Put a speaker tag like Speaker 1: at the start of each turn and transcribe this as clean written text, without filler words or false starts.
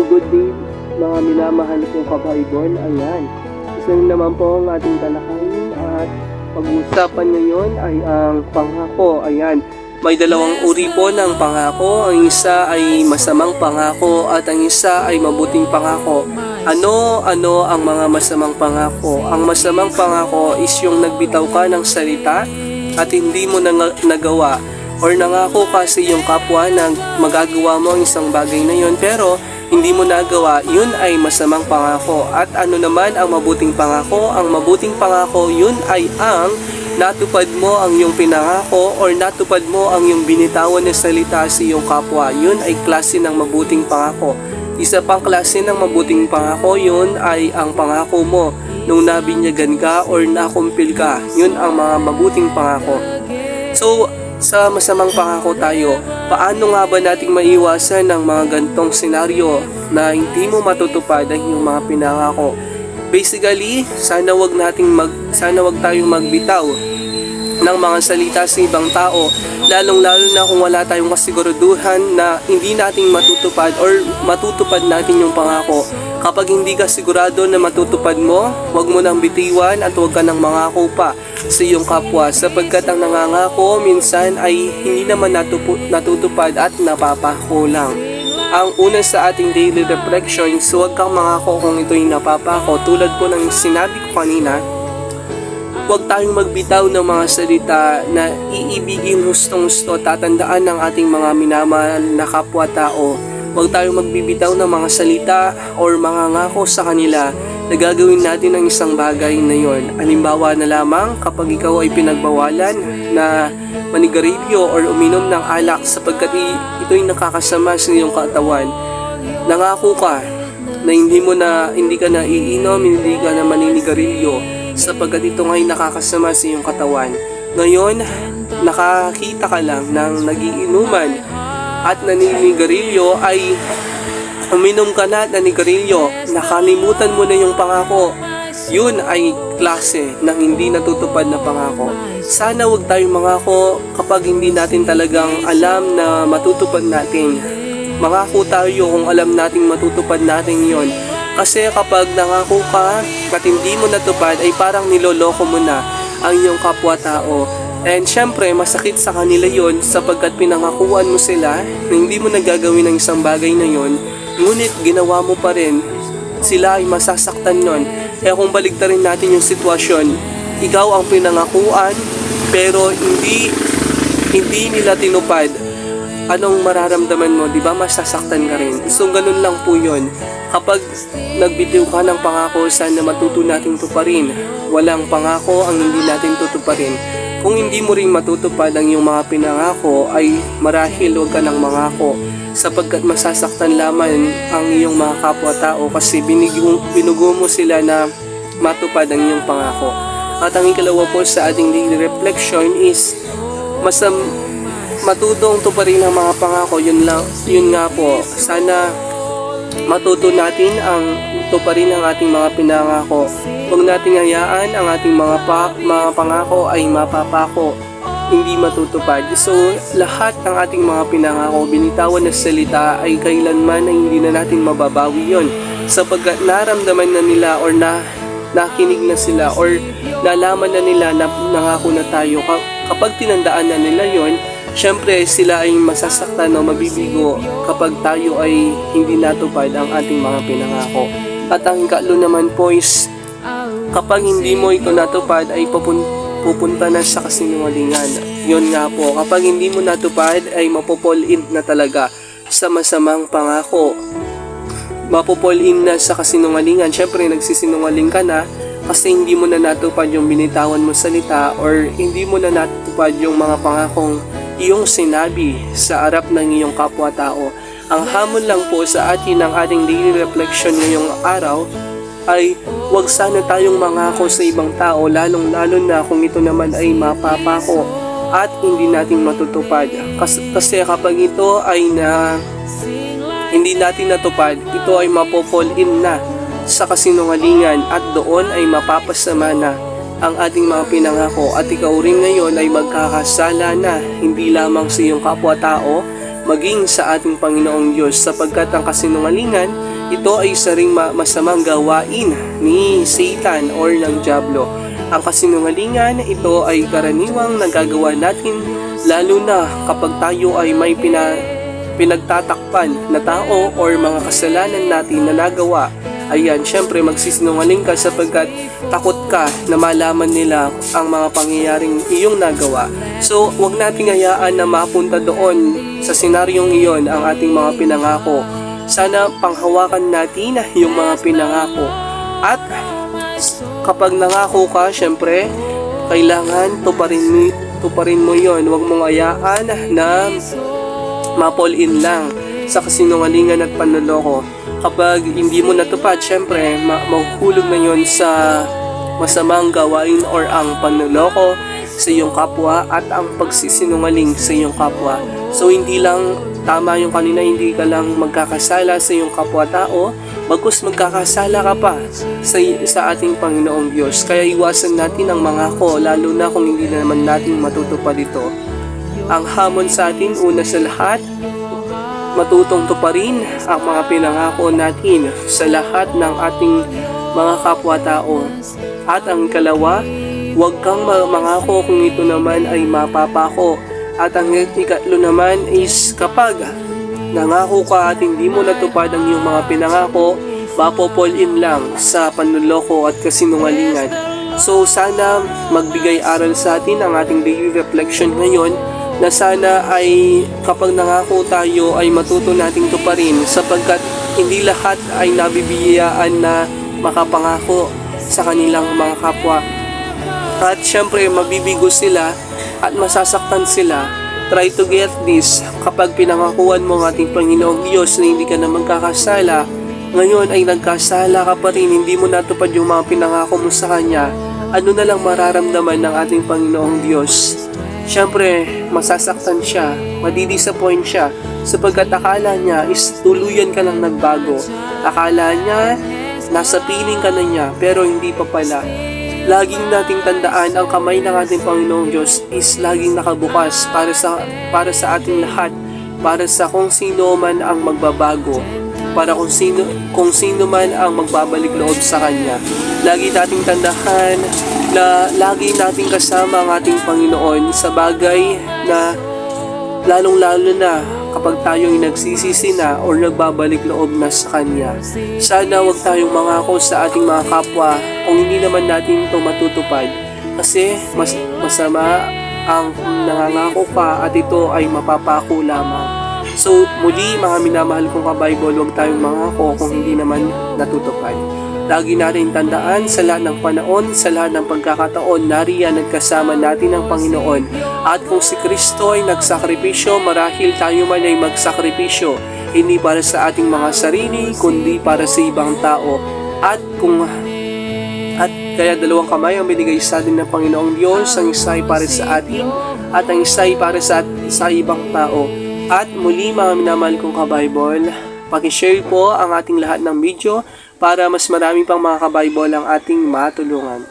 Speaker 1: good day mga minamahal kong kabaibon. Ayan, isa na naman po ang ating talakayin at pag-uusapan ngayon ay ang pangako. Ayan, may dalawang uri po ng pangako. Ang isa ay masamang pangako at ang isa ay mabuting pangako. Ano ang mga masamang pangako? Ang masamang pangako is yung nagbitaw ka ng salita at hindi mo nagawa, or nangako ka sa iyong kapwa na magagawa mo ang isang bagay na yun pero hindi mo nagawa. Yun ay masamang pangako. At ano naman ang mabuting pangako? Ang mabuting pangako, yun ay ang natupad mo ang iyong pinangako or natupad mo ang iyong binitawan na salita sa iyong kapwa. Yun ay klase ng mabuting pangako. Isa pang klase ng mabuting pangako, yun ay ang pangako mo nung nabinyagan ka or nakumpil ka. Yun ang mga mabuting pangako. So, sa masamang pangako tayo, paano nga ba nating maiwasan ng mga gantong senaryo na hindi mo matutupad ang iyong mga pinangako? Basically, sana wag tayong magbitaw ng mga salita sa ibang tao, lalong-lalo na kung wala tayong kasiguraduhan na hindi natin matutupad or matutupad natin yung pangako. Kapag hindi ka sigurado na matutupad mo, wag mo nang bitiwan at wag ka nang mangako pa sa iyong kapwa, sapagkat ang nangangako minsan ay hindi naman natutupad at napapako lang. Ang una sa ating daily reflections, huwag kang mangako kung ito'y napapako. Tulad po ng sinabi ko kanina, huwag tayong magbitaw ng mga salita na iibigin hustong-husto, tatandaan ng ating mga minamahal na kapwa-tao. Huwag tayong magbibitaw ng mga salita or mga ngako sa kanila na gagawin natin ang isang bagay na yon. Halimbawa na lamang kapag ikaw ay pinagbawalan na manigarilyo or uminom ng alak sapagkat ito'y nakakasama sa iyong katawan. Nangako ka na hindi ka na iinom, hindi ka na maninigarilyo sapagkat ito nga'y nakakasama sa iyong katawan. Ngayon, nakakita ka lang ng nagiinuman at naninigarilyo, ay uminom ka na at nanigarilyo, nakalimutan mo na yung pangako. Yun ay klase ng hindi natutupad na pangako. Sana wag tayong mangako kapag hindi natin talagang alam na matutupad natin. Mangako tayo kung alam nating matutupad natin yon. Kasi kapag nangako ka at hindi mo natupad, ay parang niloloko mo na ang iyong kapwa-tao. And syempre, masakit sa kanila yon sapagkat pinangakuan mo sila na hindi mo nagagawin ang isang bagay na yon, ngunit ginawa mo pa rin. Sila ay masasaktan nun. Kaya kung baligtarin natin yung sitwasyon, ikaw ang pinangakuan pero hindi nila tinupad, anong mararamdaman mo? Diba masasaktan ka rin? So ganun lang po yun. Kapag nagbitiw ka ng pangako, sana matuto nating tuparin. Walang pangako ang hindi natin tutuparin. Kung hindi mo rin matutupad ang iyong mga pinangako, ay marahil huwag ka ng mangako sapagkat masasaktan lamang ang iyong mga kapwa-tao kasi binugo mo sila na matupad ang iyong pangako. At ang ikalawa po sa ating daily reflection is matutong tuparin ang mga pangako. Yun nga po, sana matuto natin ang tuparin ang ating mga pinangako. Huwag nating hayaan ang ating mga pangako ay mapapako, hindi matutupad. So, lahat ng ating mga pinangako, binitawan na salita ay kailanman ay hindi na natin mababawi yon sapagkat naramdaman na nila or nakinig na sila or nalaman na nila na nangako na tayo. Kapag tinandaan na nila yon, syempre sila ay masasaktan o mabibigo kapag tayo ay hindi natupad ang ating mga pinangako. At ang ikatlo naman po is kapag hindi mo ito natupad ay pupunta na sa kasinungalingan. Yun nga po, kapag hindi mo natupad ay mapopol-in na talaga sa masamang pangako. Mapopol-in na sa kasinungalingan. Syempre nagsisinungaling ka na kasi hindi mo na natupad yung binitawan mo salita or hindi mo na natupad yung mga pangakong iyong sinabi sa harap ng iyong kapwa-tao. Ang hamon lang po sa atin ng ating daily reflection ngayong araw ay huwag sana tayong mangako sa ibang tao, lalong-lalo na kung ito naman ay mapapako at hindi natin matutupad. Kasi kapag ito ay hindi natin natupad, ito ay mapofall in na sa kasinungalingan at doon ay mapapasama na ang ating mga pinangako at ikaw rin ngayon ay magkakasala na hindi lamang sa iyong kapwa-tao, maging sa ating Panginoong Diyos, sapagkat ang kasinungalingan, ito ay isa ring masamang gawain ni Satan or ng Diablo. Ang kasinungalingan, ito ay karaniwang nagagawa natin lalo na kapag tayo ay may pinagtatakpan na tao or mga kasalanan natin na nagawa. Ayan, syempre magsisinungaling ka sapagkat takot ka na malaman nila ang mga pangyayaring iyong nagawa. So, huwag nating hayaan na mapunta doon sa senaryong iyon ang ating mga pinangako. Sana panghawakan natin yung mga pinangako. At kapag nangako ka, syempre, kailangan tuparin mo yon. Huwag mong hayaan na ma-fall in lang sa kasinungalingan at panloloko. Kapag hindi mo natupad, syempre, mahuhulog na yon sa masamang gawain or ang panloloko sa iyong kapwa at ang pagsisinungaling sa iyong kapwa. So, hindi lang tama yung kanina, hindi ka lang magkakasala sa iyong kapwa-tao, bagkus magkakasala ka pa sa ating Panginoong Diyos. Kaya iwasan natin ang mangako, lalo na kung hindi na naman natin matutupad ito. Ang hamon sa atin, una sa lahat, matutong tuparin ang mga pinangako natin sa lahat ng ating mga kapwa-tao. At ang ikalawa, huwag kang mangako kung ito naman ay mapapako. At ang ikatlo naman is kapag nangako ka at hindi mo natupad ang iyong mga pinangako, mapopol in lang sa panloloko at kasinungalingan. So sana magbigay aral sa atin ang ating daily reflection ngayon, na sana ay kapag nangako tayo ay matuto nating tuparin, sapagkat hindi lahat ay nabibiyayaan na makapangako sa kanilang mga kapwa. At syempre mabibigo sila at masasaktan sila. Try to get this, kapag pinangakuan mo ng ating Panginoong Diyos na hindi ka na magkakasala, ngayon ay nagkasala ka pa rin, hindi mo natupad yung mga pinangako mo sa Kanya, ano na lang mararamdaman ng ating Panginoong Diyos? Siyempre, masasaktan siya, madidisappoint siya, sapagkat akala niya is tuluyan ka lang nagbago. Akala niya, nasa piling ka na niya, pero hindi pa pala. Laging nating tandaan, ang kamay ng ating Panginoong Diyos is laging nakabukas para sa ating lahat, para sa kung sino man ang magbabago, para kung sino man ang magbabalik loob sa Kanya. Lagi nating tandaan na lagi nating kasama ang ating Panginoon sa bagay na lalong-lalo na kapag tayo'y nagsisisi na o nagbabalik loob na sa Kanya. Sana wag tayong mangako sa ating mga kapwa kung hindi naman natin ito matutupad, kasi masama ang nangangako ka at ito ay mapapako lamang. So muli, mga minamahal kong ka-Bible, wag tayong mangako kung hindi naman natutupad. Lagi natin tandaan, sa lahat ng panahon, sa lahat ng pagkakataon, nariyan at kasama natin ang Panginoon. At kung si Kristo ay nagsakripisyo, marahil tayo man ay magsakripisyo, hindi para sa ating mga sarili, kundi para sa ibang tao. At kaya dalawang kamay ang binigay sa atin ng Panginoong Diyos, ang isa ay para sa atin, at ang isa ay para sa ibang tao. At muli, mga minamahal kong ka-Bible, paki-share po ang ating lahat ng video para mas maraming pang mga ka-Bible ang ating matulungan.